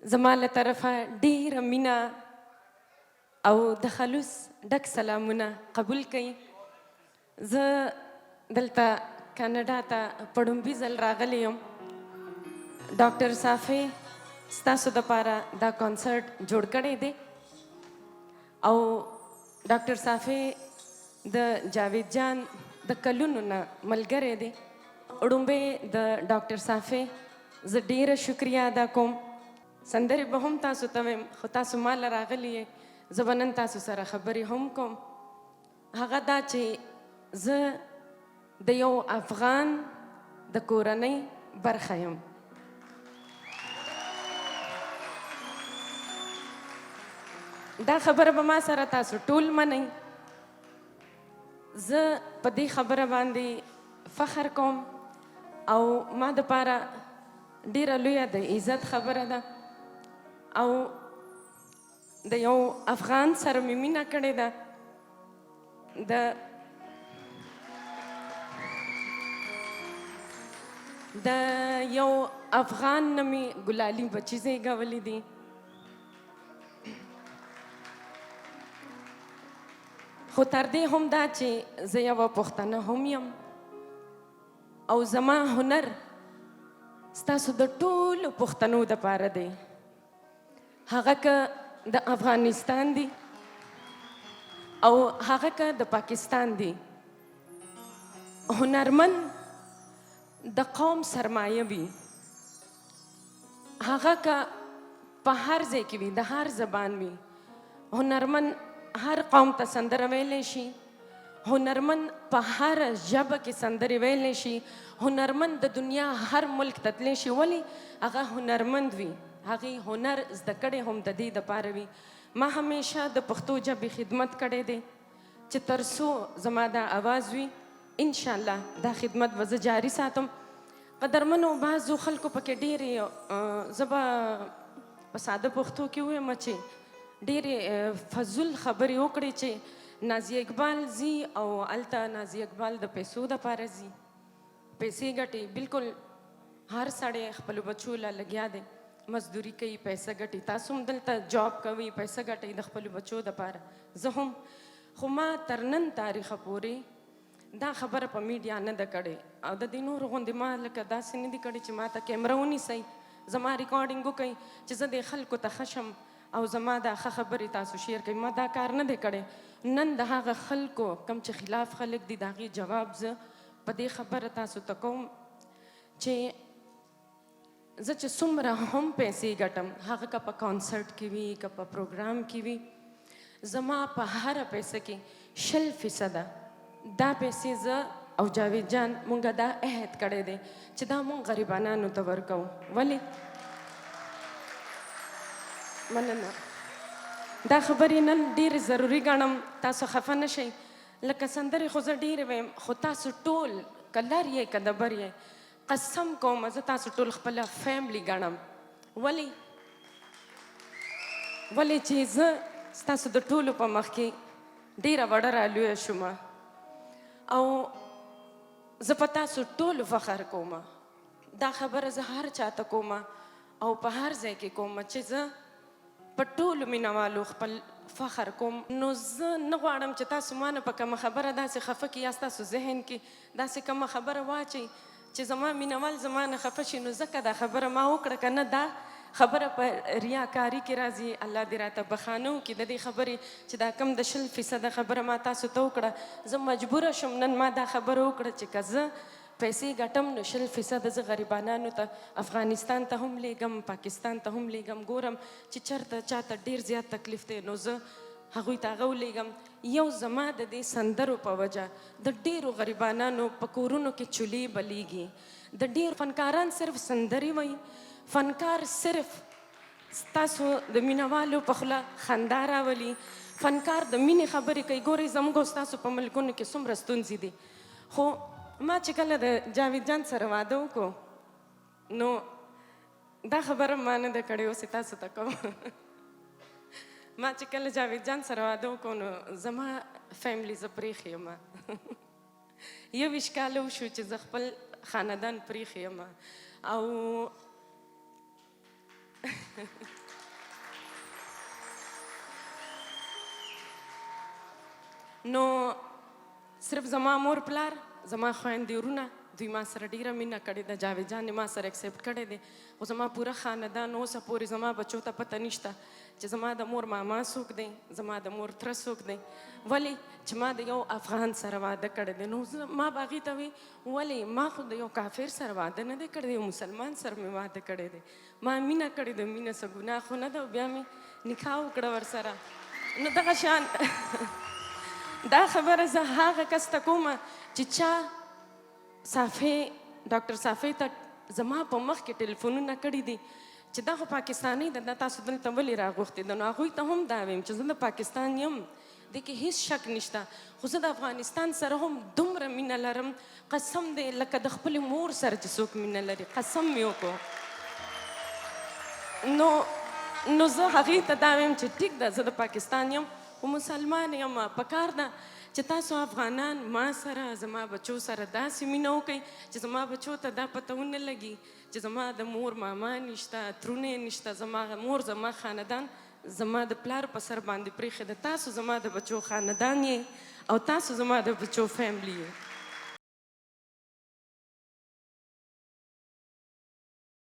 زما له طرفه ډېره مینه او د خلوص ډک سلامونه قبول کړئ. زه دلته کاناډا ته په ړومبي ځل راغلی یم. ډاکټر صافی ستاسو دپاره دا کانسرټ جوړ کړی دی او ډاکټر صافی د جاوید جان د کلونو نه ملګری دی. وړومبی د ډاکټر صافی زه ډېره شکریه ادا کوم. سندرې به هم تاسو ته ویم خو تاسو ما له راغلي یې، زه به نن تاسو سره خبرې هم کوم. هغه دا چې زه د یو افغان د کورنۍ برخه یم. دا خبره به ما سره تاسو ټول منئ. زه په دې خبره باندې فخر کوم او ما دپاره ډېره لویه د عزت خبره ده او د یو افغان سره مې مینه کړې ده. د یو افغان نه مې ګلالي بچي زیږولي دي. خو تر دې هم دا چې زه یوه پښتنه هم یم او زما هنر ستاسو د ټولو پښتنو دپاره دی، هغه که د افغانستان دی او هغه که د پاکستان دی. هنرمند د قوم سرمایه وي، هغه که په هر ځای کې وي، د هر زبان وي. هنرمند هر قوم ته سندره ویلی شي، هنرمند په هر ژبه کې سندرې ویلی شي، هنرمند د دنیا هر ملک ته تللی شي. ولې هغه هنرمند وي، هغې هنر زده کړی هم د دې دپاره وي. ما همیشه د پښتو ژبې خدمت کړی دی چې تر څو زما دا آواز وي انشاءالله دا خدمت به زه جاري ساتم. قدرمنو بعضو خلکو پکې ډېرې زه به په ساده پښتو کې ووایم چې ډېرې فضول خبرې وکړې چې نازي اقبال ځي او هلته نازي اقبال د پیسو دپاره ځي، پیسې ګټي. بلکل هر سړی خپلو بچو له لګیا دی، مزدوري کوي، پیسه ګټي. تاسو هم دلته جاب کوئ، پیسه ګټئ د خپلو بچو دپاره، زه هم. خو ما تر نن تاریخه پورې دا خبره په میډیا نه ده کړې او د دې نورو غوندې ما لکه داسې نه دي کړې چې ما ته کیمره ونیسئ، زما ریکارډینګ وکئ چې زه دې خلکو ته ښه شم او زما دا ښه خبرې تاسو شیر کوئ. ما دا کار نه دی کړی. نن د هغه خلکو کم چې خلاف خلک دي د هغې جواب زه په دې خبره تاسو ته کوم چې زه چې څومره هم پیسې ګټم، هغه که په کانسرټ کې وي که په پروګرام کې وي، زما په هره پیسه کې 100% دا پیسې زه او جاوید جان مونږ دا عهد کړی دی چې دا مونږ غریبانانو ته ورکوو. ولې مننه. دا خبرې نن ډېرې ضروري ګڼم، تاسو خفه نه شئ. لکه سندرې خو زه ډېرې ویم خو تاسو ټول که لر یې که د بر یې، قسم کوم زه تاسو ټول خپله فیملی ګڼم. ولې چې زه ستاسو د ټولو په مخ کې ډېره وړه رالویه شوم او زه په تاسو ټولو فخر کوم. دا خبره زه هر چاته کوم او په هر ځای کې کوم چې زه په ټولو مینوالو خپل فخر کوم. نو زه نه غواړم چې تاسو ما نه په کومه خبره داسې خفه کړي یا ستاسو ذهن کې داسې کومه خبره واچوي چې زما مینوال زما نه خفه شي. نو ځکه دا خبره ما وکړه که نه دا خبره په ریاکاري کې راځي. الله دې راته بخانه وکړي د دې خبرې چې دا کم د 100% خبره ما تاسو ته وکړه. زه مجبوره شوم نن ما دا خبره وکړه چې که زه پیسې ګټم نو 100% زه غریبانانو ته افغانستان ته هم لیږم، پاکستان ته هم لیږم. ګورم چې چېرته چاته ډېر زیات تکلیف دی نو زه هغوی ته هغه ولیږم. یو زما د دې سندرو په وجه د ډېرو غریبانانو په کورونو کې چولې بلیږي. د ډېر فنکاران صرف سندرې وایي، فنکار صرف ستاسو د مینهوالو په خوله خندا راولي، فنکار د مینې خبرې کوي. ګورئ زموږ او ستاسو په ملکونو کې څومره ستونزې دي. خو ما چې کله د جاوید جان سره واده وکړو نو دا خبره ما نه ده کړې، اوس یې تاسو ته کوم. ما چې کله جاوید جان سره واده وکړو نو زما فیملی زه پرېښې یم. 21 کاله وشو چې زه خپل خاندان پرېښې یم او نو صرف زما مور پلار زما خویندې ورونه دوی ما سره ډیره مینه کړې ده جاوید جان یې ما سره اکسپټ کړی دی خو زما پوره خاندان اوسه پورې زما بچو ته پته نشته چې زما د مور ماما څوک دی زما د مور تره څوک دی ولې چې ما د یو افغان سره واده کړی دی نو ما به هغې ته وی ولې ما خو د یو کافر سره واده نه دی کړی دی یو مسلمان سره مې واده کړی دی ما مینه کړې ده مینه څه ګناه خو نه ده بیا مې نکاح وکړه ورسره نو دغه شان دا خبره زه هغه کس ته کومه چې چا صافی ډاکټر صافی ته زما په مخ کې ټلیفونونه کړي دي چې دا خو پاکستاني ده دا تاسو دلته ولې راغوښتې ده نو هغوی ته هم دا ویم چې زه د پاکستان یم دې کې هیڅ شک نشته خو زه د افغانستان سره هم دومره مینه لرم قسم دی لکه د خپلې مور سره چې څوک مینه لري قسم مې وکړو نو زه هغې ته دا ویم چې ټیک ده زه د پاکستان یم خو مسلمان یم پکار ده چې تاسو افغانان ما سره زما بچو سره داسې مینه وکئ چې زما بچو ته دا پته ونه لګي چې زما د مور ماما نشته ترونه نشته زما مور زما خاندان زما د پلار په سر باندې پرېښې ده تاسو زما د بچو خاندان یې او تاسو زما د بچو فیملی یې